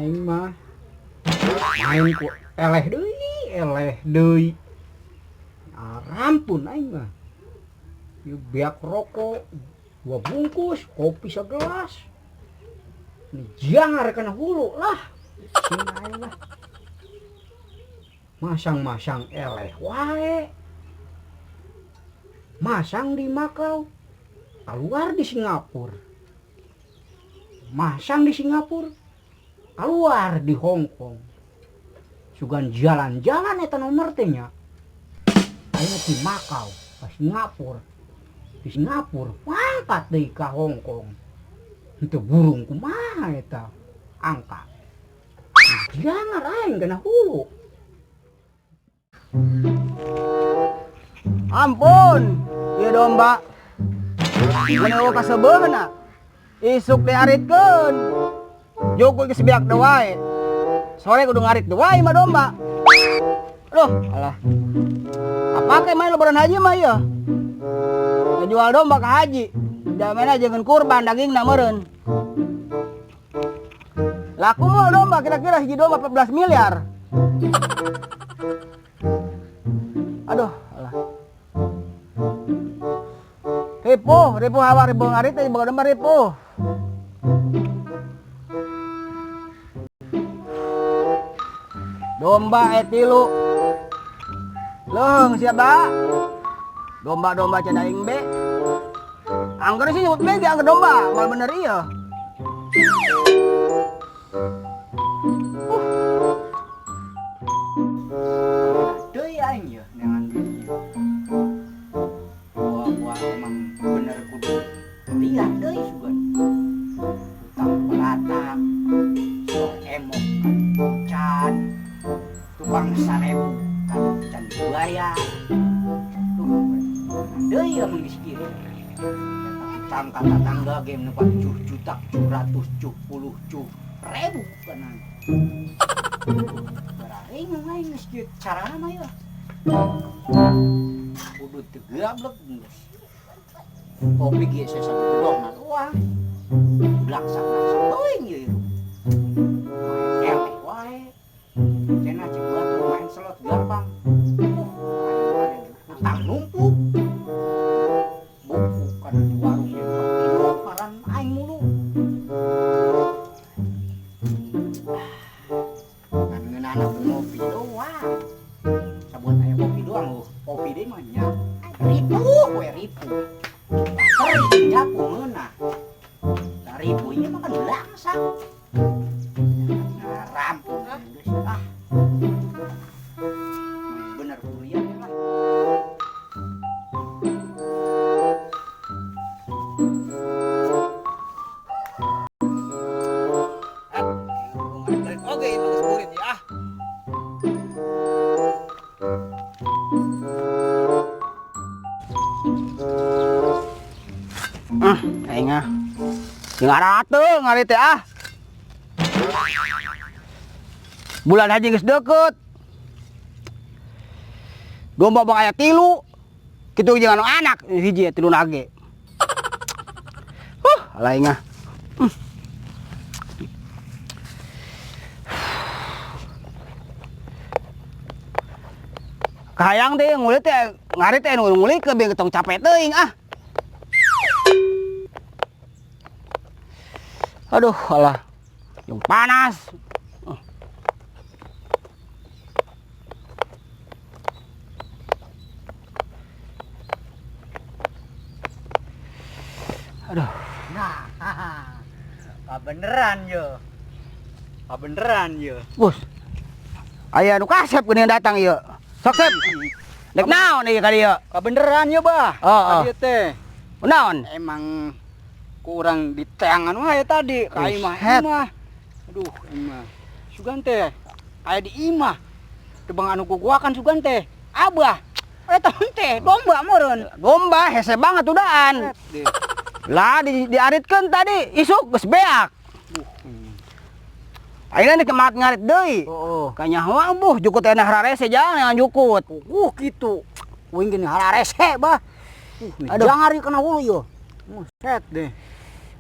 aing mah main ku eleh deui. Rampun aing mah. Ieu beak rokok 2 bungkus, kopi segelas. Ini jangan rekana hulu lah. Sing aing lah. Masang-masang eleh wae. Masang di Makau, keluar di Singapura. Masang di Singapura, keluar di Hong Kong. Sugan jalan-jalan eta nomor teh nya. Ayeuna di Makau ka Singapura. Di Singapura mangkat deui ka Hong Kong. Henteu burung kumaha eta angkat. Jangan aing kena hulu. Ampun, ieu domba. Mun eueuh ka sebeuna, isuk diaritkeun. Jukul geus beak teu wae. Sore kudu ngarit teu wae mah domba. Aduh, alah. Apake main lebaran haji mah ieu? Ngejual domba ka haji. Jamena jangan kurban dagingna meureun. Laku moal domba kira-kira hiji domba 14 miliar. Aduh, alah. Ribu hawa ribu ngarit teh boga domba ribu. Domba etilu. Leung siapa? Domba-domba can aing be. Angger sih nyebut be angger domba, mal bener ieu. Deui aing ya dengan buah emang bener kudu lihat deui sugan. Utang belatak, sor emok, can, tukang sarebu, can buaya. Tuh, deui ya mun geus kieu. Utang kata tangga game nepat 7.770.000 kana. Aing main geus kieu carana mah ya. Kudu teu gablek geus. Kopi ge saya satu gedongna doang. Blaksak-blaksak teuing ieu. Eleh wae. Cenah cek buat main slot gampang. Utang numpuk. Buku kan di warung yang kopi paran aing mulu. Anak ngopi doang. Sabun aya kopi doang loh. Kopi deui mah nya ribu we ribu. Sering jago meunah. Da ribu ieu mah kan langsang. Nah, rampung geus ah. Bener kuliah mah. Oke, bagus murid ya. Aing ah. Tinggal ratuh ngarit teh ah. Bulan haji geus deukeut. Domba bang aya 3. Kitu jeung anu anak hiji 3 nage. Alah aing ah. Kahayang teh ngulit teh ngarit teh ngulit ke beung tong capek teuing ah. Aduh, alah. Yang panas. Aduh. Nah, beneran yo. Beneran yo. Bos. Aya nu kasep geuning datang ieu. Sok sep. Dek naon ieu kali ieu? Beneran yo, Bah. Tadi teh. Naon? Emang kurang diteangan wae tadi ka imah. Aduh, imah. Sugan teh aya di imah. Tebang anu kuguakan sugan teh. Abah. Eta teh domba meureun. Domba hese banget udaan. Lah diaritkeun tadi isuk geus beak. Ayeuna nih kemat ngarit deui. Ka nyawa buh jukut teh hararese jangan jukut. Kitu. Wing gini hararese bah. Jangan ari kana hulu yo. Set deh.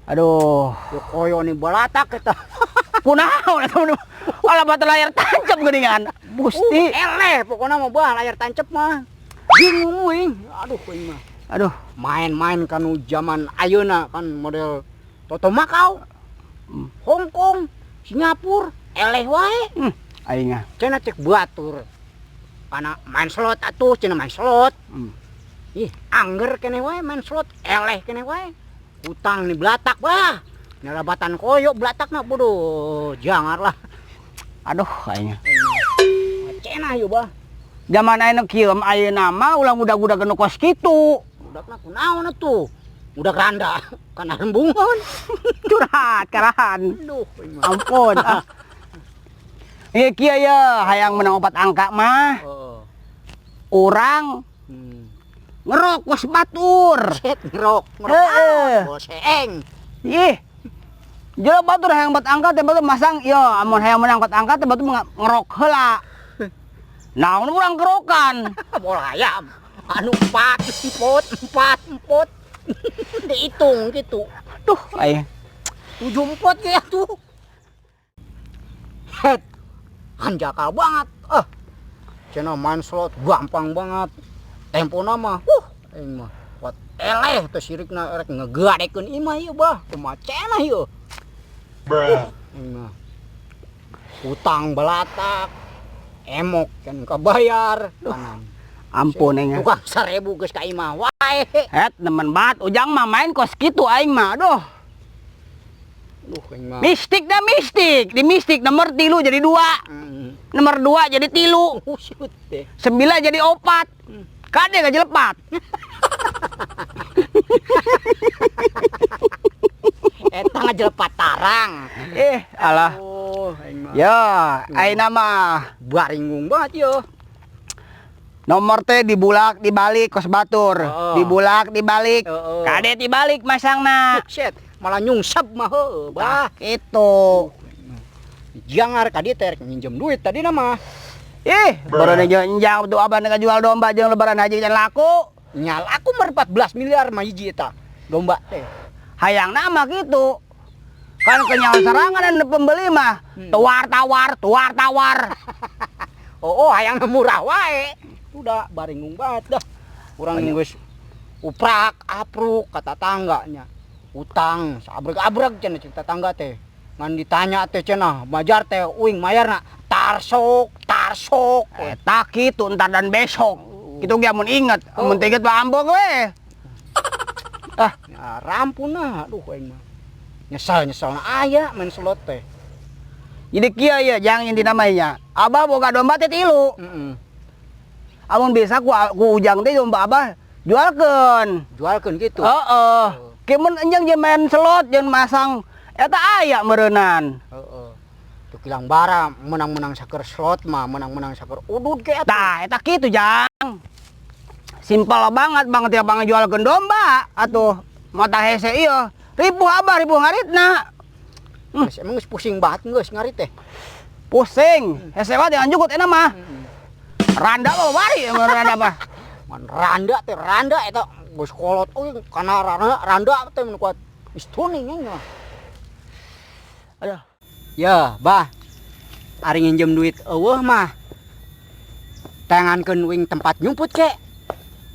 Aduh. Yo koyo nih balatak eta. Kunaon eta mah. Ala batu layar tancap geuningan. Gusti. Eleh pokoknya mah bah layar tancap mah. Bingung wing. Aduh wing mah. Aduh. Main-main kanu zaman ayeuna kan model Toto Makau. Hong Kong, Singapura, eleh wae. Aing ah. Cenah cek batur. Kana main slot atuh cenah main slot. Ih, angger kene wae main slot, eleh kene wae. Utang nih belatak bah. Nyarabatan koyo belatakna bodoh, jangar lah. Aduh aing. Cenah yeuh bah. Zaman ayeuna kieu ayeuna mah ulang udah kena kos kitu. Budakna kunaon atuh? Budak randa, kana rembungan. Curhat karahan. Aduh, Ampun. Ieu kieu ya hayang menang 4 angka mah. Urang ngerok kos batur. Set ngerok. Heeh. Boseeng. Ih. Jero batur hayang 4 angka teh batur masang ieu amun hayang menang 4 angka teh batur ngerok heula. Naon urang kerokan. Bola ayam. Anu 4 empot. Dihitung gitu. Duh, aya 7 empot ya tuh. Het. Anjakal banget. Cenah main slot gampang banget. Tempona mah aing mah kuat eleh teh sirikna rek ngegadekeun imah ieu bah. Kumaha cenah ieu. Aing mah utang balatak. Emok kan kabayar. Kanan. ampun aing. Tukang 1000 geus ka imah wae. Het nemen banget ujang mah main kos kitu aing mah. Aduh. Duh aing mah. Mistik dah mistik. Di mistik nomor 3 jadi 2. Nomor 2 jadi 3. Shoot deh. 9 jadi 4. Kade gak jelepat. Eta ngajelepat tarang. Alah. Oh, aing mah. Ya, ayeuna mah Baringung banget yo. nomor teh dibulak dibalik kos batur. Dibulak dibalik. Kade dibalik masangna. Shit, malah nyungsep mah heueuh, bah. Itu. Jangar ka dieu teh minjem duit tadi mah. Baru njang tuh abah nega jual domba jeung lebaran haji can laku. Nyal aku mah 14 miliar mah hiji eta. Domba teh. Hayangna mah kitu. Kan kenyawan serangan dan pembeli mah tuar tawar. Hayang murah wae. Udah baringung banget dah. Urang geus uprak apruk kata tangganya. Utang sabreg-abreg cenah cek tetangga teh. Ngan ditanya teh cenah, majar teh uing mayarna tarsok. Eta kitu entar dan besok. Kitu ge amun inget, amun teh inget mah ambog we. Ya rampun nah, aduh aing mah. Nyesal aya main slot teh. Jadi kieu ya jang inti namanya. Abah boga domba teh 3. Amun bisa ku ujang teh domba abah jualkeun. Jualkeun gitu. Heeh. Kemun enjang je main slot jeung masang eta aya meureunnan. Tuh kilang bara menang-menang saker slot mah, menang-menang saker udud ge eta. Tah eta kitu jang. Simpel banget ya bang jualkeun domba atuh. Mata hese ieu. Ribu abah ribu ngaritna. Emang geus pusing banget geus ngarit teh. Pusing. Hese wae dengan jukut enak mah. Randa mah bari randa mah. Man randa eta geus kolot kana randa teh mun kuat istuning nya. Aduh. Ya, bah. Ari nginjem duit eueuh mah. Tangankeun wing tempat nyumput ke.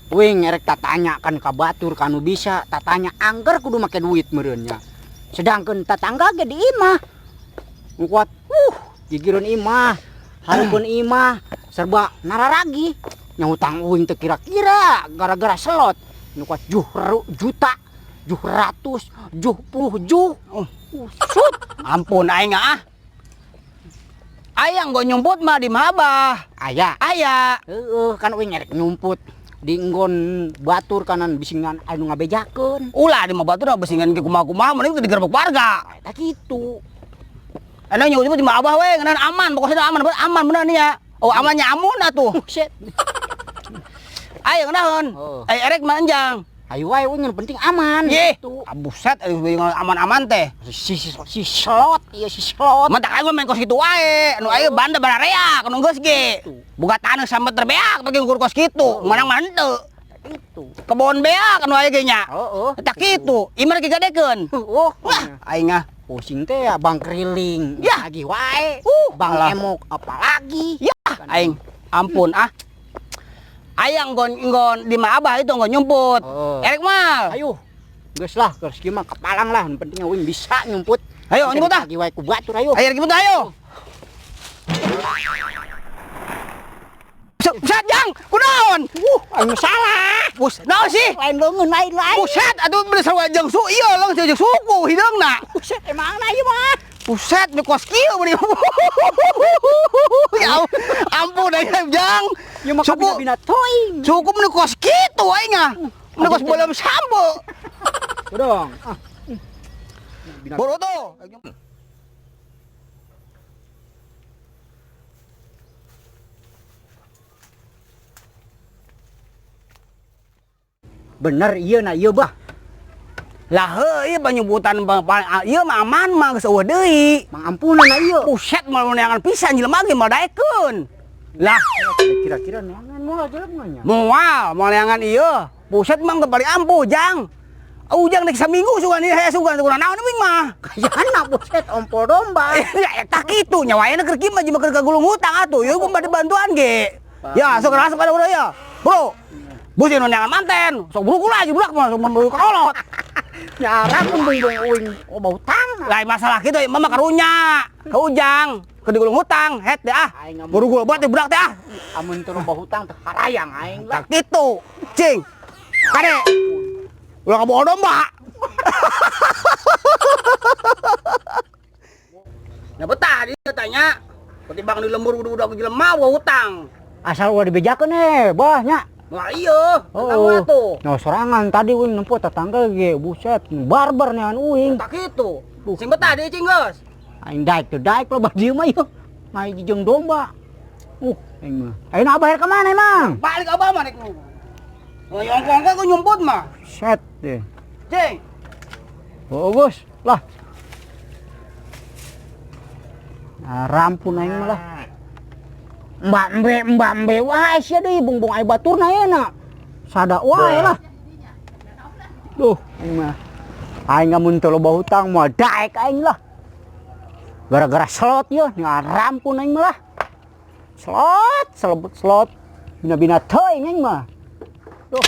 Wing erek tatanya kan ka batur kanu bisa tatanya angger kudu make duit meureunnya. Sedangkeun tatangga ge di imah. Kuat gigireun imah, hareupeun imah, serba nararagi. Nyahutang uing teu kira-kira gara-gara slot. Nu kuat 7 juta, 700, 70 juh. Sut, ampun aing ah. Aya nggo nyumput mah di Abah. Aya. Heeh, kan uing nyerek nyumput di nggon batur kanan bisingan anu ngabejakeun. Ulah di mah batur bisingan ke kumaha-kumaha mending teu digerebek warga. Eta kitu. Anu nyumput di Abah we ngeunaan aman, pokoknya aman bener nih ya. Oh, amannya amun atuh. Shit. Ayo ngeunaheun. Ai erek manjang. Ayo wae yang penting aman gitu. Buset, aman-aman teh. Si slot, iya si slot. Mentak aing main kos kitu wae. Anu aya banda barareak anu geus ge. Boga taneuh sampe terbeak bagi ngukur kos kitu. Menang mah henteu. itu. Kebon bea kan wae ge nya. Oh, Tak kitu, imar ge gadekeun. Oh, Wah, aing ah. pusing teh ya Bang Keriling. Ya. Lagi wae. Bang alah. Emok apalagi. Ya, aing ampun ah. Ayang nggon di mah abah itu nggon nyumput. Oh. Erek mal. Ayo. Geus lah, geus kieu mah kepalang lah, yang penting wing bisa nyumput. Ayo nyumput ah. Lagi wae ku batur ayo. Ayo nyumput ayo. Buset jang, kunaon? Anu salah. Bus, naon sih? Lain leungeun lain. Buset, atuh bener sarua jeung su ieu lang jeung suku hideungna. Buset emangna ieu mah. Buset, nu kos kieu beuning. Ya ampun aya jang. Ieu mah kabina-bina toing. Suku nu kos kitu aing ah. Nu kos bolam sambo. Dong. Boroto. Bener ieu na ieu bah. Lah heuh panyubutan ieu mah aman mah geus eueuh deui. Mang ampunan na ieu. Buset mah neangan pisan jelema ge mah daekeun. Lah Kira-kira neangan moal jelema nya. moal neangan ieu. Buset mah gebari ampuh jang. Ujang dek saminggu sugan ieu hese sugan naon ming mah. Kayana buset ompol domba. Ya eta kitu nya wae keur kieu mah jeung keur kagulung hutang atuh. Ieu ku bade bantuan ge. Ya sok rasa pada urang ya. Bro. Bos yang neangan manten, sok buru kula aja budak mah sok memburu kolot. Nyara pun bung uing bau tang. Lain masalah kitu mah karunya. Ka Ujang, keur digulung hutang, het deh ah. Buru kula buat budak teh ah. Amun teu loba hutang teh harayang aing lah. Tak kitu. Cing. Kade. Ulah kaboh domba. Ya betah dia tanya. Ketimbang di lembur udah jelema bawa hutang. Asal udah dibejakeun bah nya. Wah iya, Oh, no sorangan tadi uing nempo tetangga ge buset barbar nih anu uing. tak kitu. Sing betah dia cing geus. Aing daek teu daek lo dieu mah ieu. Ngai jeung domba. Aing mah. Ayeuna abah ka mana emang? Balik abah mah nek nu. Ngongkong ku nyumput mah. Set deh. Cing. Oh, bos. Lah. Nah, rampun aing mah lah. Mbak mbe wae sia deui bungbung ai baturna enak. Sada wae lah. Duh, aing mah. Aing amun teu loba hutang mah daek aing lah. Gara-gara slot ieu ngarampun aing mah lah. Slot, slot. Bina-bina teuing aing mah. Duh.